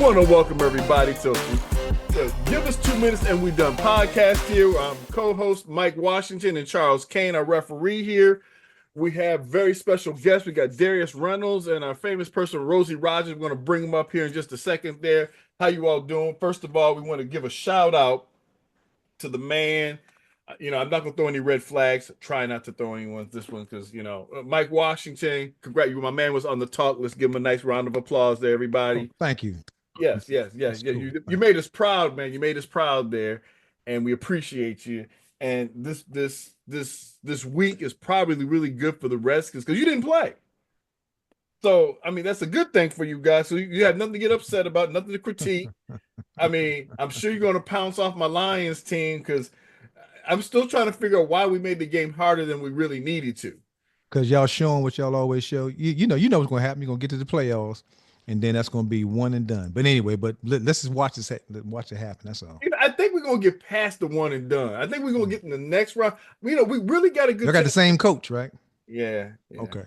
want to welcome everybody to Give Us 2 Minutes and We're Done podcast here. I'm co-host Mike Washington and Charles Kane, our referee here. We have very special guests. We got Darius Reynolds and our famous person, Rosie Rogers. We're going to bring them up here in just a second there. How you all doing? First of all, we want to give a shout out to the man. I'm not going to throw any red flags. Try not to throw anyone this one because, Mike Washington, congrats. My man was on the talk. Let's give him a nice round of applause there, everybody. Oh, thank you. Yes. Cool. You made us proud, man. You made us proud there, and we appreciate you. And this week is probably really good for the Redskins because you didn't play. So, that's a good thing for you guys. So you have nothing to get upset about, nothing to critique. I'm sure you're going to pounce off my Lions team because I'm still trying to figure out why we made the game harder than we really needed to. Because y'all showing what y'all always show. You know what's going to happen. You're going to get to the playoffs, and then that's going to be one and done. But anyway, let's just watch it happen. That's all. I think we're going to get past the one and done. I think we're going to get in the next round. We really got a good. You got the same coach, right? Yeah. Okay.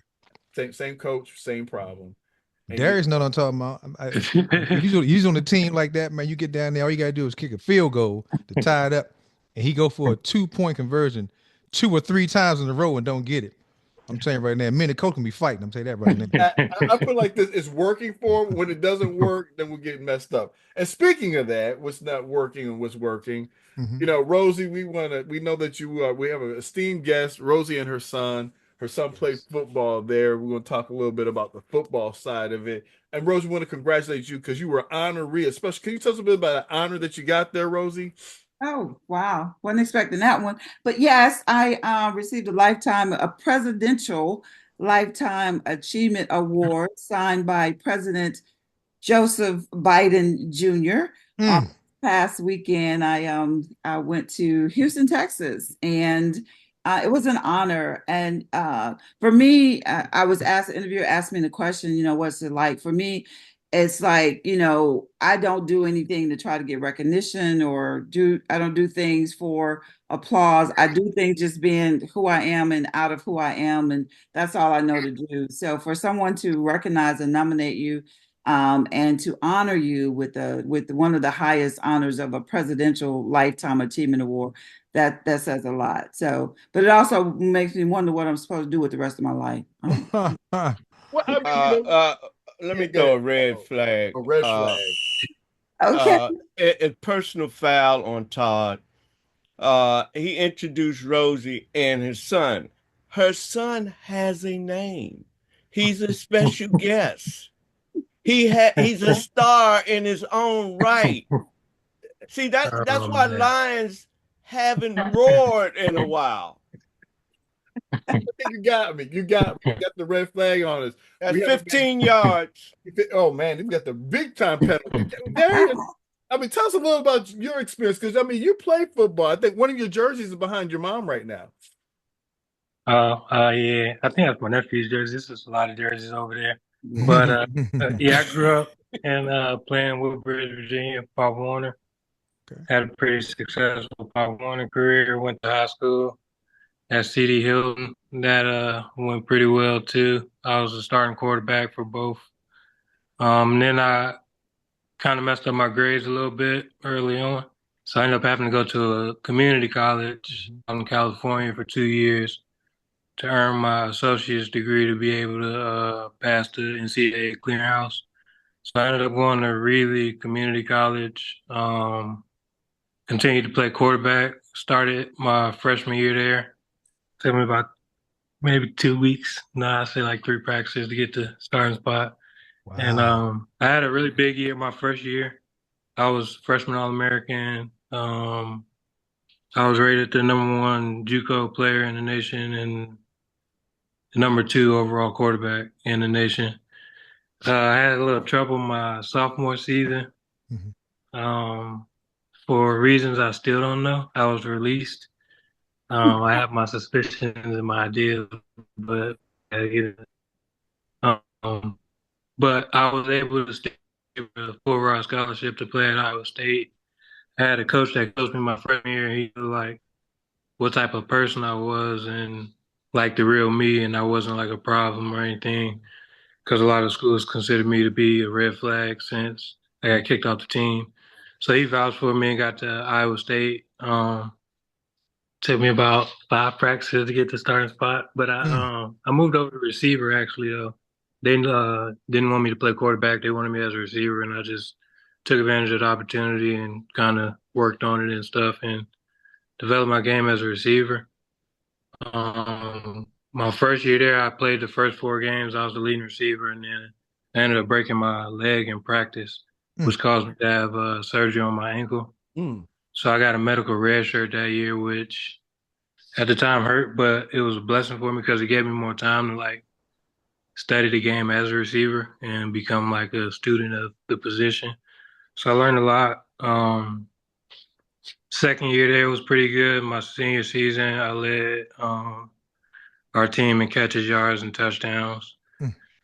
Same coach, same problem. And Darius know what I'm talking about. He's on the team like that, man. You get down there, all you got to do is kick a field goal to tie it up, and he go for a 2-point conversion 2 or 3 times in a row and don't get it. I'm saying right now, me and the coach can be fighting. I'm saying that right now. I feel like this is working for him. When it doesn't work, then we're getting messed up. And speaking of that, what's not working and what's working, Rosie, we know that we have an esteemed guest, Rosie and her son. Her son plays football there. We're going to talk a little bit about the football side of it. And Rosie, we want to congratulate you because you were honoree, especially. Can you tell us a bit about the honor that you got there, Rosie? Oh, wow. Wasn't expecting that one. But yes, I received a presidential lifetime achievement award signed by President Joseph Biden Jr. Past weekend, I went to Houston, Texas, and it was an honor. And for me, I was asked, the interviewer asked me the question, what's it like? For me, it's like, I don't do anything to try to get recognition I don't do things for applause. I do things just being who I am and out of who I am. And that's all I know to do. So for someone to recognize and nominate you and to honor you with one of the highest honors of a presidential lifetime achievement award, that says a lot. So, but it also makes me wonder what I'm supposed to do with the rest of my life. Let me throw a red flag. A red flag. Okay. A personal foul on Todd. He introduced Rosie and his son. Her son has a name. He's a special guest. He's a star in his own right. See, that's why man. Lions haven't roared in a while. You got me. You got the red flag on us. That's 15 yards. Oh man, you got the big time penalty. Darius, tell us a little about your experience because you play football. I think one of your jerseys is behind your mom right now. Yeah. I think that's my nephew's jersey. There's a lot of jerseys over there. But yeah, I grew up in playing Woodbridge, Virginia, Pop Warner. Okay. Had a pretty successful Pop Warner career. Went to high school at C.D. Hilton. That went pretty well too. I was a starting quarterback for both. Then I kind of messed up my grades a little bit early on. So I ended up having to go to a community college in California for 2 years to earn my associate's degree to be able to pass the NCAA clearinghouse. So I ended up going to Reilly Community College, continued to play quarterback, started my freshman year there. Took me about maybe 2 weeks. No, I say like 3 practices to get the starting spot. Wow. And I had a really big year my first year. I was freshman All-American. I was rated the #1 JUCO player in the nation and the #2 overall quarterback in the nation. I had a little trouble my sophomore season. For reasons I still don't know. I was released. I have my suspicions and my ideas, but I was able to stay with a full-ride scholarship to play at Iowa State. I had a coach that coached me my freshman year. He was like what type of person I was and like the real me, and I wasn't like a problem or anything, because a lot of schools considered me to be a red flag since I got kicked off the team. So he vouched for me and got to Iowa State. Took me about 5 practices to get the starting spot, but I moved over to receiver actually though. They didn't want me to play quarterback. They wanted me as a receiver, and I just took advantage of the opportunity and kind of worked on it and stuff and developed my game as a receiver. My first year there, I played the first 4 games. I was the leading receiver, and then I ended up breaking my leg in practice, which caused me to have surgery on my ankle. So I got a medical red shirt that year, which at the time hurt, but it was a blessing for me because it gave me more time to like study the game as a receiver and become like a student of the position. So I learned a lot. Second year there was pretty good. My senior season, I led our team in catches, yards, and touchdowns.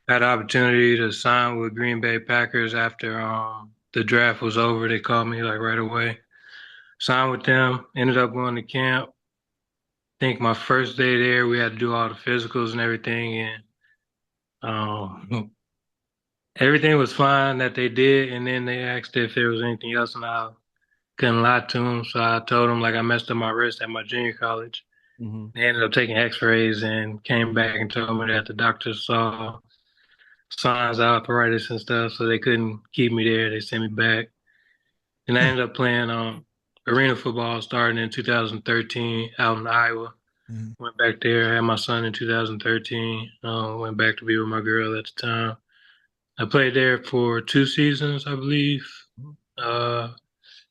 Had the opportunity to sign with Green Bay Packers after the draft was over. They called me like right away. Signed with them, ended up going to camp. I think my first day there, we had to do all the physicals and everything, and everything was fine that they did. And then they asked if there was anything else, and I couldn't lie to them. So I told them like I messed up my wrist at my junior college. They ended up taking X-rays and came back and told me that the doctors saw signs of arthritis and stuff, so they couldn't keep me there. They sent me back, and I ended up playing arena football starting in 2013 out in Iowa. Went back there, had my son in 2013. Went back to be with my girl at the time. I played there for 2 seasons, I believe. It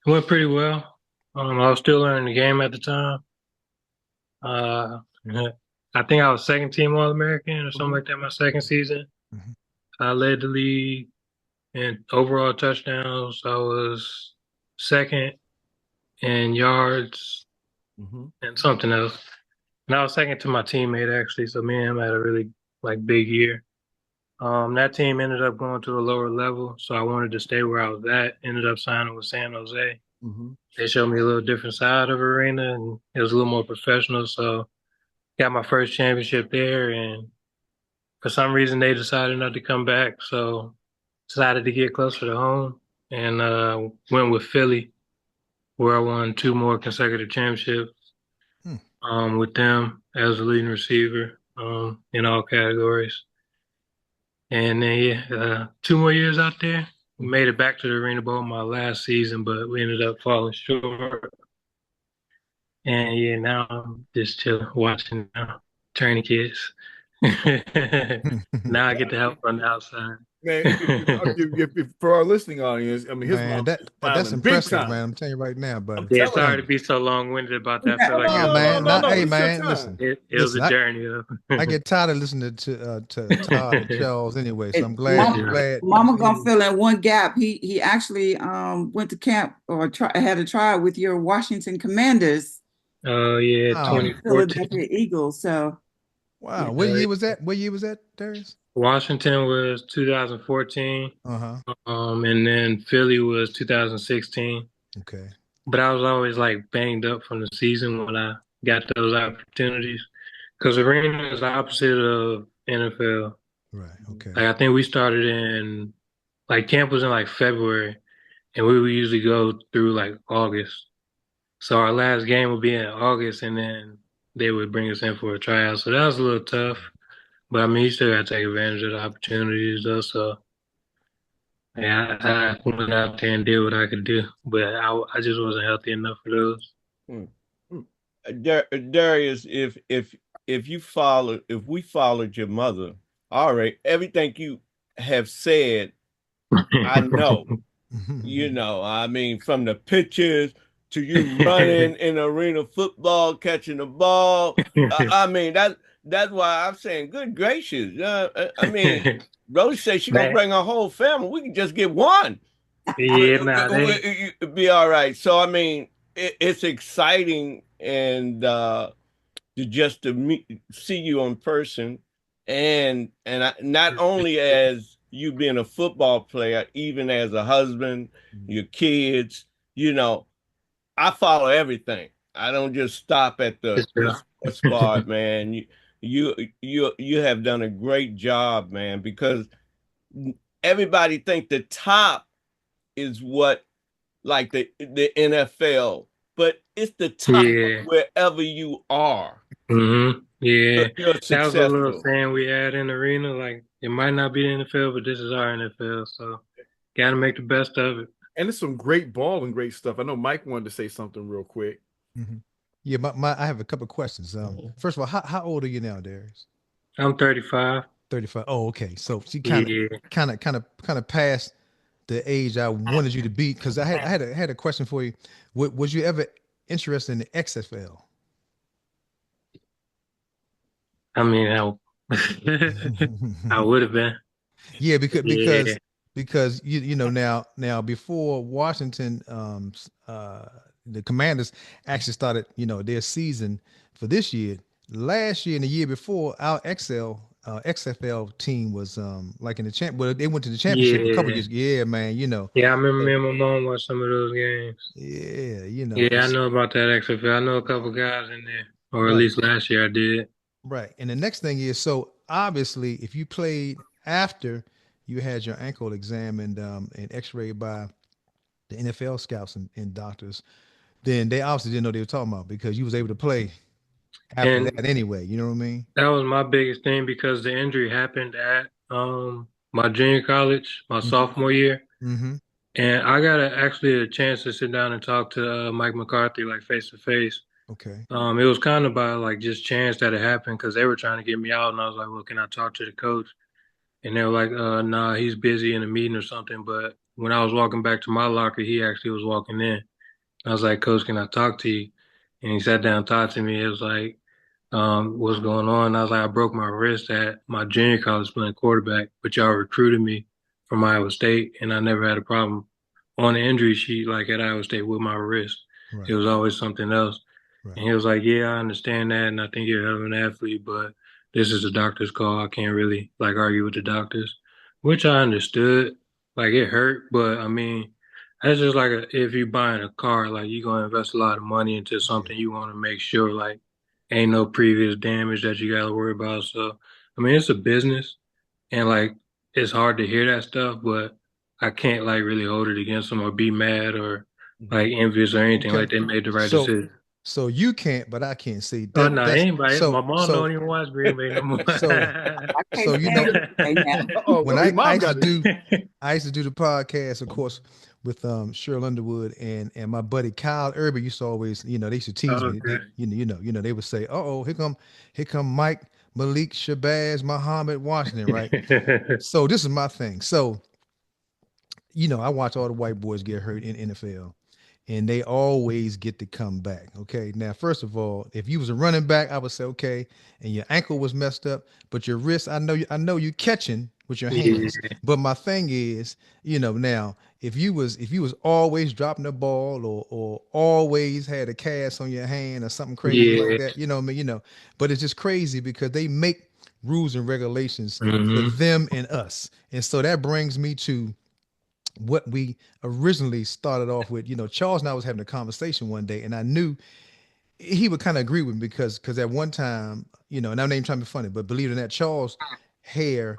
went pretty well. I was still learning the game at the time. I think I was second team All-American or something like that my second season. I led the league in overall touchdowns. I was second in yards and something else. And I was second to my teammate actually. So me and him had a really like big year. That team ended up going to a lower level, so I wanted to stay where I was at. Ended up signing with San Jose. They showed me a little different side of arena, and it was a little more professional. So got my first championship there, and for some reason they decided not to come back. So decided to get closer to home and went with Philly, where I won 2 more consecutive championships with them as the leading receiver in all categories. And then 2 more years out there. We made it back to the Arena Bowl my last season, but we ended up falling short. And now I'm just chilling, watching training kids. Now I get to help on the outside. Man, for our listening audience, I mean, his Man, mom that's impressive, man. I'm telling you right now, buddy. Yeah, sorry to be so long-winded about that. I feel like hey, man, listen. It was a journey. I get tired of listening to Todd and Charles anyway, so I'm glad. Mama gonna fill in one gap. He actually went to camp or had a trial with your Washington Commanders. Oh yeah, 2014. Philadelphia Eagles. So wow, yeah. What year was that, Darius? Washington was 2014. And then Philly was 2016. Okay. But I was always like banged up from the season when I got those opportunities, because arena is the opposite of NFL. Right. Okay. Like I think we started in camp was in like February, and we would usually go through like August. So our last game would be in August, and then they would bring us in for a tryout. So that was a little tough. But I mean, you still got to take advantage of the opportunities, though. So, yeah, I went out there and did what I could do, but I just wasn't healthy enough for those. Darius, if we followed your mother, all right, everything you have said, I know. I mean, from the pictures to you running in arena football, catching the ball. I mean, that's why I'm saying, good gracious. I mean, Rosie said she's going to bring her whole family. We can just get one. Yeah, it'd be all right. So, I mean, it's exciting and to see you in person. And not only as you being a football player, even as a husband, your kids, I follow everything. I don't just stop at the spot, man. You have done a great job, man, because everybody think the top is what like the NFL, but it's the top Yeah. wherever you are. Yeah. You're That was a little successful. saying we had in the arena. Like, it might not be the NFL, but this is our NFL. So, got to make the best of it. And it's some great ball and great stuff. I know Mike wanted to say something real quick. Yeah, I have a couple of questions. First of all, how old are you now, Darius? I'm 35. 35. Oh, okay. So she Yeah. kind of past the age I wanted you to be, because I had a question for you. Was you ever interested in the XFL? I mean, I would have been. Yeah, Yeah. because you know now before Washington the Commanders actually started their season for this year. Last year and the year before, our XFL team was like in the champ. Well, they went to the championship a couple Yeah. years. Yeah, man. Yeah, I remember me So, and my mom watched some of those games. yeah, Yeah, I know about that XFL. I know a couple guys in there, or at right, least last year I did. right. And the next thing is, so obviously, if you played after you had your ankle examined and X-rayed by the NFL scouts and doctors, then they obviously didn't know what they were talking about, because you was able to play after And that anyway. You know what I mean? that was my biggest thing because the injury happened at my junior college, my sophomore year. Mm-hmm. And I got actually a chance to sit down and talk to Mike McCarthy like face to face. Okay. It was kind of by like just chance that it happened because they were trying to get me out, and I was like, "Well, can I talk to the coach?" And they were like, "Nah, he's busy in a meeting or something." But when I was walking back to my locker, he actually was walking in. I was like, "Coach, can I talk to you?" And he sat down and talked to me. It was like, "What's going on?" I was like, "I broke my wrist at my junior college playing quarterback, but y'all recruited me from Iowa State, and I never had a problem on the injury sheet like at Iowa State with my wrist. It Right. was always something else." And Right. he was like, "Yeah, I understand that, and I think you're a hell of an athlete, but this is a doctor's call. I can't really like argue with the doctors," which I understood. Like it hurt, but I mean, that's just like if you're buying a car, like you're gonna invest a lot of money into Yeah. something, you want to make sure like ain't no previous damage that you gotta worry about. So, I mean, it's a business, and like it's hard to hear that stuff, but I can't like really hold it against them or be mad or like envious or anything. Okay. Like they made the right So decision. so you can't, but I can't see Oh that. no, That's anybody. My so mom so don't even watch Green Bay no more. so I so can't you stand know it right now. Oh, when your I mom used to got it. do the podcast, of course, with Cheryl Underwood and my buddy Kyle Urban used to always, they used to tease me. Okay. They would say, "Uh-oh, here come Mike, Malik, Shabazz, Muhammad, Washington," right? So this is my thing. So, I watch all the white boys get hurt in NFL, and they always get to come back. Okay. Now, first of all, if you was a running back, I would say, okay, and your ankle was messed up, but your wrist, I know you catching with your Yeah, hands. But my thing is, now if you was always dropping the ball or always had a cast on your hand or something crazy like yeah. that, I mean, but it's just crazy because they make rules and regulations for Hmm. them and us. And so that brings me to what we originally started off with. Charles and I was having a conversation one day, and I knew he would kind of agree with me because at one time, and I'm not even trying to be funny, but believe it or not, Charles' hair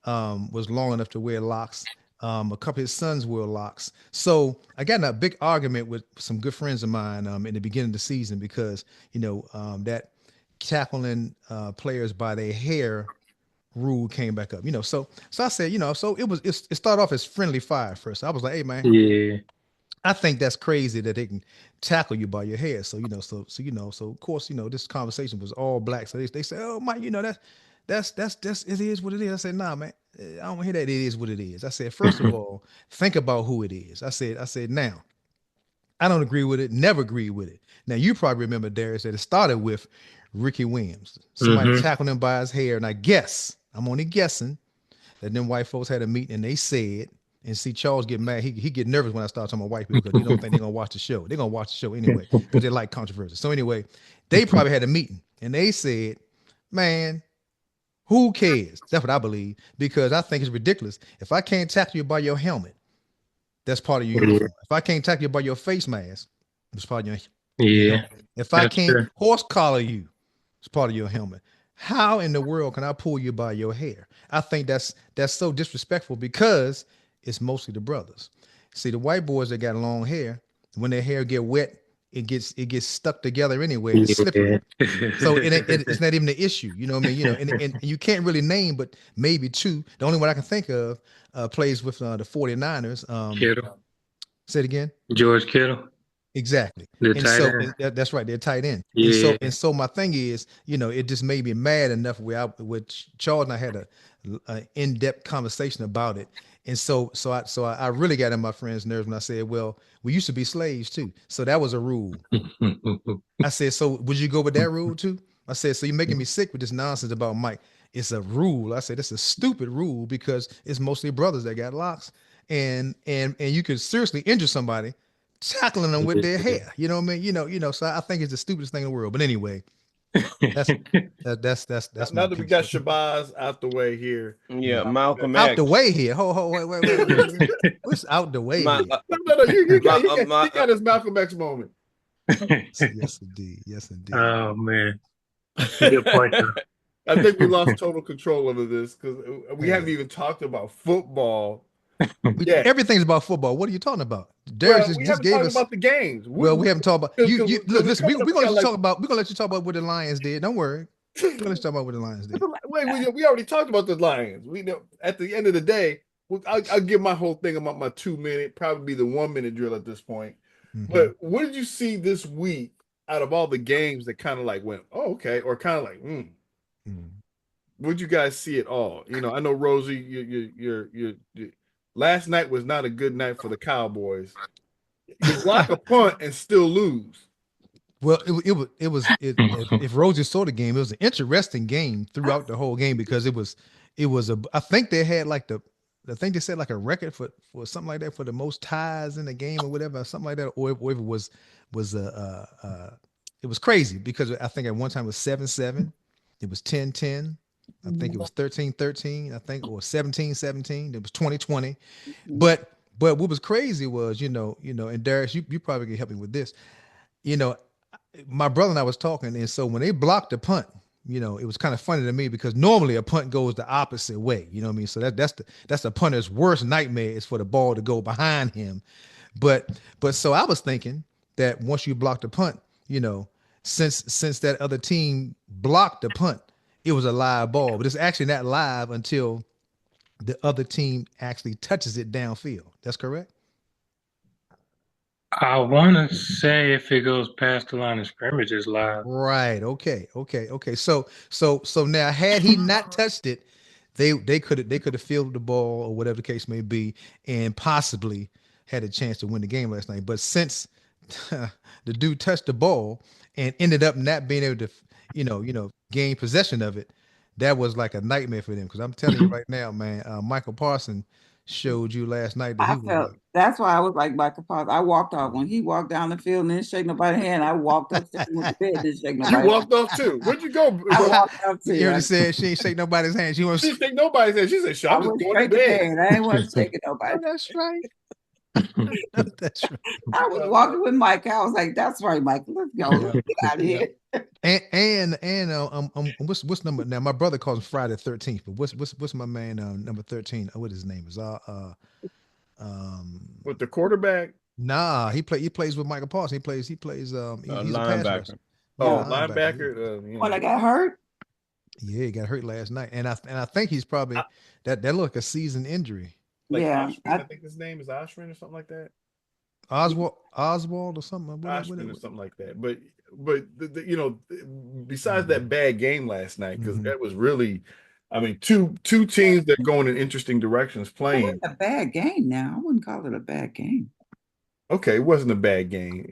was long enough to wear locks. A couple of his sons wore locks. So I got in a big argument with some good friends of mine in the beginning of the season because that tackling players by their hair rule came back up. So I said, so it started off as friendly fire first. I was like, hey man, Yeah, I think that's crazy that they can tackle you by your hair. So so of course, this conversation was all black. So they say, oh Mike, that's it is what it is. I said, nah, man, I don't hear that it is what it is. I said, first of all, think about who it is. I said, now, I don't agree with it, never agree with it. Now you probably remember, Darius, that it started with Ricky Williams. Somebody hmm, tackled him by his hair, and I guess, I'm only guessing, that them white folks had a meeting and they said, and see Charles get mad. He get nervous when I start talking about white people because they don't think they're gonna watch the show. They're gonna watch the show anyway because they like controversy. So anyway, they probably had a meeting and they said, man, who cares? That's what I believe, because I think it's ridiculous. If I can't tackle you by your helmet, that's part of your yeah, uniform. If I can't tackle you by your face mask, it's part of your yeah. helmet. If I That's can't true. horse collar you, it's part of your helmet. How in the world can I pull you by your hair? I think that's so disrespectful because it's mostly the brothers. See, the white boys that got long hair, when their hair get wet, it gets stuck together anyway. It's slippery. So it's not even an issue. You know what I mean? And you can't really name, but maybe two. The only one I can think of plays with the 49ers. Kittle. Say it again. George Kittle. Exactly. The And tight so end. that's right, they're tight end. Yeah. And so my thing is, it just made me mad enough with Charles and I had a in-depth conversation about it. And so I really got in my friend's nerves when I said, well, we used to be slaves too. So that was a rule. I said, so would you go with that rule too? I said, so you're making me sick with this nonsense about Mike. It's a rule. I said, it's a stupid rule because it's mostly brothers that got locks. And you could seriously injure somebody tackling them with their hair. You know what I mean? So I think it's the stupidest thing in the world. But anyway, that's now that we got Shabazz out the way here. Yeah, Malcolm out X. the way here. Wait. What's out the way? No, you got his Malcolm X moment. Yes, indeed. Oh man, good point. I think we lost total control over this because we haven't even talked about football. Everything's about football. What are you talking about? Darius just gave us about the games. We haven't talked about you. Look, listen, we're gonna let you talk about what the Lions did. Don't worry. We're gonna let you talk about what the Lions did. Wait, we already talked about the Lions. We know at the end of the day, I'll give my whole thing about my 2-minute, probably the 1-minute drill at this point. Mm-hmm. But what did you see this week out of all the games that kind of like went, oh, okay, or kind of like, Would you guys see it all? I know Rosie, you last night was not a good night for the Cowboys. You block a punt and still lose. Well, if Rosie saw the game, it was an interesting game throughout the whole game because it was I think they had they said like a record for something like that for the most ties in the game or whatever, something like that, or if it was it was crazy because I think at one time it was 7-7, it was 10-10. I think it was 13-13, I think, or 17-17. It was 20-20. But what was crazy was, and Darius, you probably can help me with this. My brother and I was talking, and so when they blocked the punt, it was kind of funny to me because normally a punt goes the opposite way. You know what I mean? So that's the punter's worst nightmare is for the ball to go behind him. But so I was thinking that once you block the punt, since that other team blocked the punt, it was a live ball, but it's actually not live until the other team actually touches it downfield. That's correct? I want to say if it goes past the line of scrimmage, it's live. Right. Okay. So now, had he not touched it, they could have fielded the ball or whatever the case may be, and possibly had a chance to win the game last night. But since the dude touched the ball and ended up not being able to, gain possession of it, that was like a nightmare for them. Because I'm telling you right now, man, Michael Parsons showed you last night that that's why I was like Michael Parsons. I walked off when he walked down the field and didn't shake nobody's hand. I walked up to the bed and didn't shake nobody's hand. You walked off too. Where'd you go? I walked up too. You already said she ain't shake nobody's hand. She didn't shake nobody's hand. She said, "Sean, I was going to bed." I ain't want to shake nobody. That's right. That's right. I was walking with Mike. I was like, "That's right, Mike. Let's go. Let's get out of here." And what's number now? My brother calls him Friday 13th, but what's my man number 13? What his name is? With the quarterback? Nah, he plays with Michael Parsons. He plays he's linebacker. A pass rusher. Linebacker. When I got hurt. Yeah, he got hurt last night, and I think he's probably that looked like a season injury. Yeah, I think his name is Oshrin or something like that. Oswald or something. Oshrin or something like that. But besides that bad game last night, because that was really, I mean, two teams that going in interesting directions playing. It wasn't a bad game. Now I wouldn't call it a bad game. Okay, it wasn't a bad game.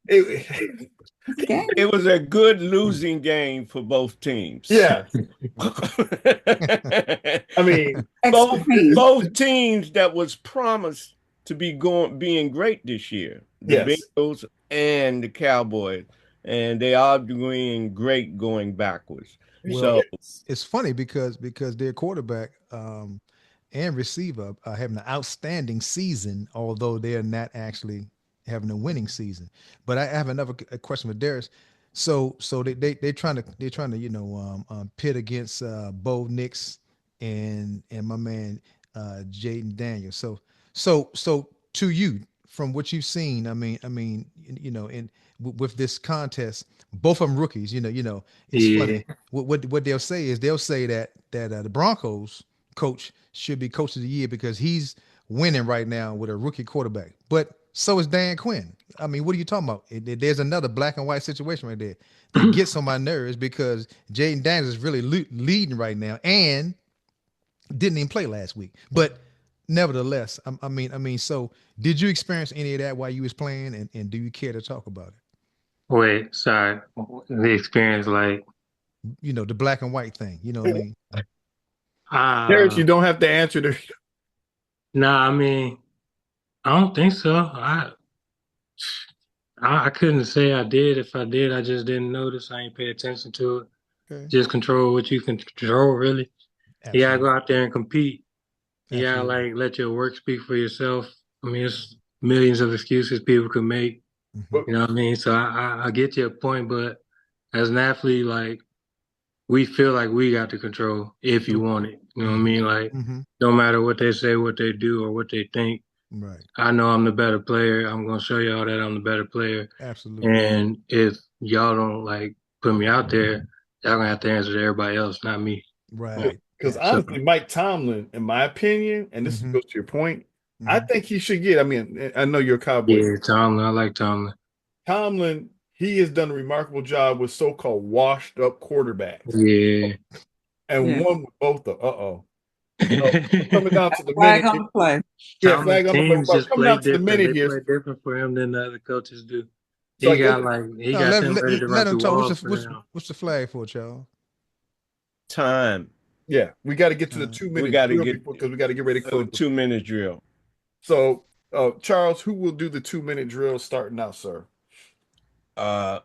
It was a good losing game for both teams. Yeah. I mean, both teams that was promised to be being great this year. The Bengals and the Cowboys. And they are doing great going backwards. Well, it's funny because their quarterback and receiver are having an outstanding season, although they're not actually having a winning season. But I have another question for Darius. So they're trying to pit against Bo Nix and my man Jaden Daniels. So to you, from what you've seen, and with this contest, both of them rookies. It's funny. What they'll say is they'll say that the Broncos coach should be coach of the year because he's winning right now with a rookie quarterback. But so is Dan Quinn. I mean, what are you talking about? There's another black and white situation right there that gets on my nerves because Jaden Daniels is really leading right now and didn't even play last week. But nevertheless, so did you experience any of that while you was playing, and do you care to talk about it? Wait, sorry. The experience, like, The black and white thing. You know what I mean? Darius, you don't have to answer the. Nah, I mean, I don't think so. I couldn't say I did. If I did, I just didn't notice. I ain't pay attention to it. Okay. Just control what you can control, really. Absolutely. You gotta go out there and compete. You gotta Absolutely. let your work speak for yourself. I mean, it's millions of excuses people could make. Mhm. You know what I mean? So I get your point, but as an athlete, like, we feel like we got the control if you want it. You know what I mean? Like, no matter what they say, what they do, or what they think, Right. I know I'm the better player. I'm gonna show y'all that I'm the better player. Absolutely. And if y'all don't like put me out there, y'all gonna have to answer to everybody else, not me. Right. Because honestly, Mike Tomlin, in my opinion, and this goes to your point, I think he should get. I mean, I know you're a Cowboy. Yeah, Tomlin. I like Tomlin. Tomlin, he has done a remarkable job with so-called washed-up quarterbacks. Yeah. And one with both of coming down to the flag minute. on the play. Yeah, flag on the play. Just Coming down to the minute They here. play different for him than the other coaches do. So He got them ready to run through walls. What's the flag for, Charles? Time. Yeah, we got to get to the 2 minute drill because we got to get ready to close. 2 minute drill. So, Charles, who will do the 2 minute drill starting now, sir? Well,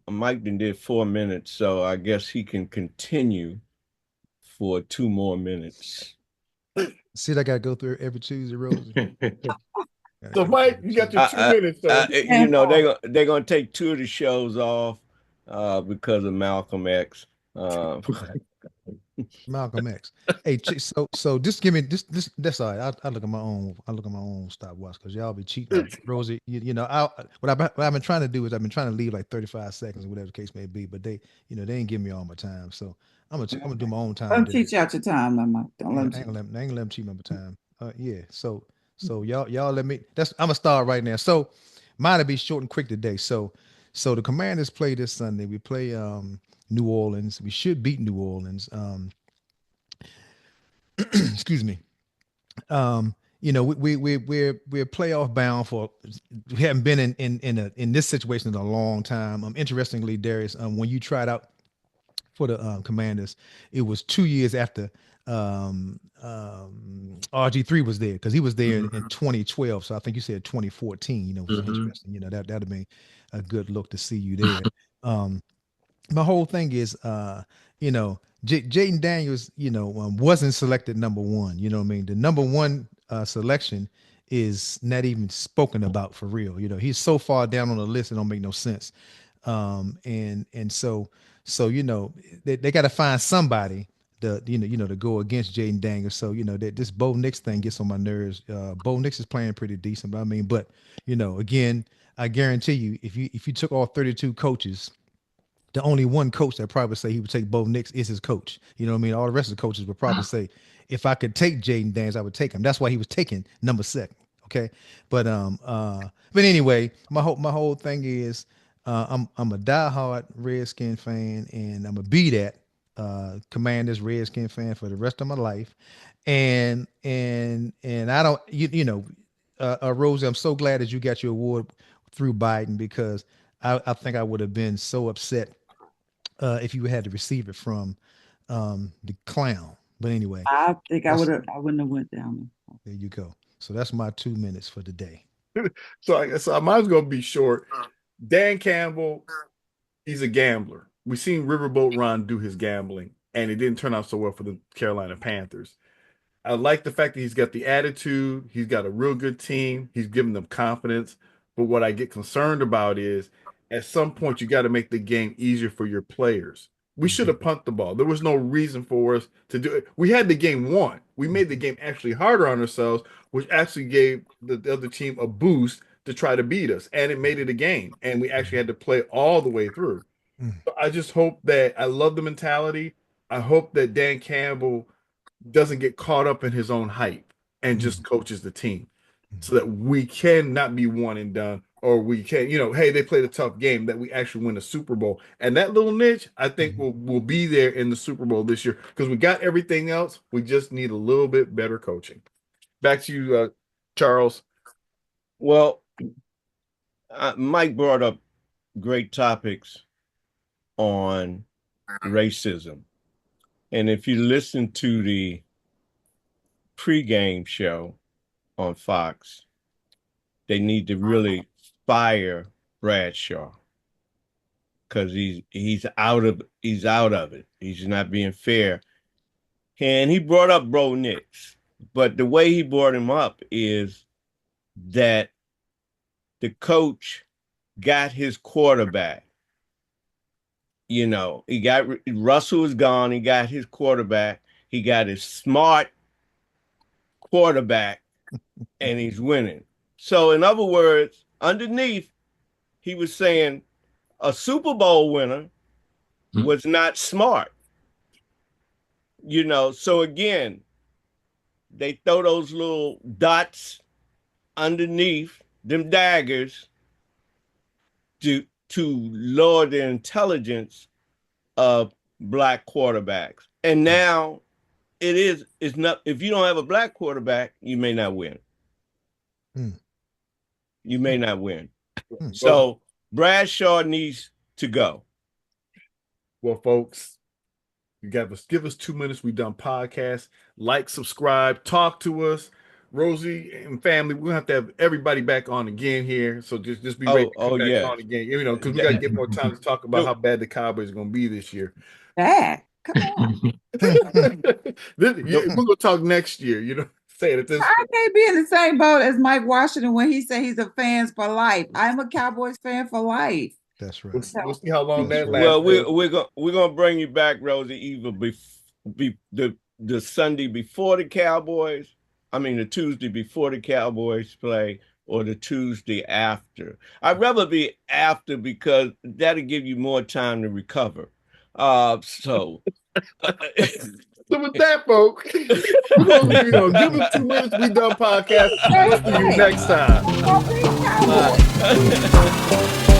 Mike did 4 minutes, so I guess he can continue for 2 more minutes. See, I got to go through every Tuesday, Rosie. So, Mike, you got your 2 minutes, sir. They're gonna take 2 of the shows off because of Malcolm X. Malcolm X. Hey, so just give me this. That's all right. I look at my own stopwatch because y'all be cheating, Rosie. What I've been trying to do is I've been trying to leave like 35 seconds or whatever the case may be, but they ain't giving me all my time, so I'm gonna do my own time. Don't teach out your time, Mike. Don't let them. I ain't gonna let them cheat my time. Yeah. So y'all let me. I'm gonna start right now. So mine will be short and quick today. So the Commanders play this Sunday. We play New Orleans. We should beat New Orleans. Excuse me. We're playoff bound for. We haven't been in this situation in a long time. Interestingly, Darius, when you tried out for the Commanders, it was 2 years after RG3 was there because he was there in 2012. So I think you said 2014. Was interesting. That'd have been a good look to see you there. My whole thing is, Jaden Daniels, wasn't selected number one. You know what I mean? The number one selection is not even spoken about for real. He's so far down on the list, it don't make no sense. And so they got to find somebody to go against Jaden Daniels. So that this Bo Nix thing gets on my nerves. Bo Nix is playing pretty decent, but again, I guarantee you, if you took all 32 coaches, the only one coach that probably say he would take Bo Nix is his coach. You know what I mean? All the rest of the coaches would probably say, if I could take Jaden Daniels, I would take him. That's why he was taking number 2. Okay. But anyway, my whole thing is I'm a diehard Redskin fan, and I'm gonna be that Commanders Redskin fan for the rest of my life. And I don't Rosie, I'm so glad that you got your award through Biden because I think I would have been so upset if you had to receive it from the clown. But anyway, I think I wouldn't have went down there. There you go. So that's my 2 minutes for the day. So mine's gonna be short. Dan Campbell, he's a gambler. We've seen Riverboat Ron do his gambling, and it didn't turn out so well for the Carolina Panthers. I like the fact that he's got the attitude. He's got a real good team. He's giving them confidence. But what I get concerned about is at some point you got to make the game easier for your players. We should have punted the ball. There was no reason for us to do it. We had the game won. We made the game actually harder on ourselves, which actually gave the other team a boost to try to beat us. And it made it a game. And we actually had to play all the way through. So I just hope that I love the mentality. I hope that Dan Campbell doesn't get caught up in his own hype and just coaches the team so that we can not be one and done, or we can, hey, they played a tough game, that we actually win a Super Bowl. And that little niche, I think will be there in the Super Bowl this year because we got everything else. We just need a little bit better coaching. Back to you, Charles. Well, Mike brought up great topics on racism. And if you listen to the pregame show on Fox, they need to really fire Bradshaw because he's out of it. He's not being fair. And he brought up Bo Nix, but the way he brought him up is that the coach got his quarterback. He got Russell is gone. He got his quarterback. He got his smart quarterback, and he's winning. So, in other words, underneath, he was saying a Super Bowl winner was not smart. So again, they throw those little dots underneath them daggers to lower the intelligence of black quarterbacks. And now it's not, if you don't have a black quarterback, you may not win. You may not win. So Bradshaw needs to go. Well, folks, give us 2 minutes. We done podcast. Like, subscribe, talk to us. Rosie and family, we're gonna have to have everybody back on again here. So just be ready to come back on again. Because we gotta get more time to talk about how bad the Cowboys are gonna be this year. Bad. Come on. We're gonna talk next year, say it at this. I can't be in the same boat as Mike Washington when he said he's a fan for life. I'm a Cowboys fan for life. That's right. We'll see how long that lasts. Well, we're gonna bring you back, Rosie, either the Sunday before the Cowboys. I mean, the Tuesday before the Cowboys play, or the Tuesday after. I'd rather be after because that'll give you more time to recover. So with that, folks, we're gonna give us 2 minutes. We done podcast. See you next time. Cowboys.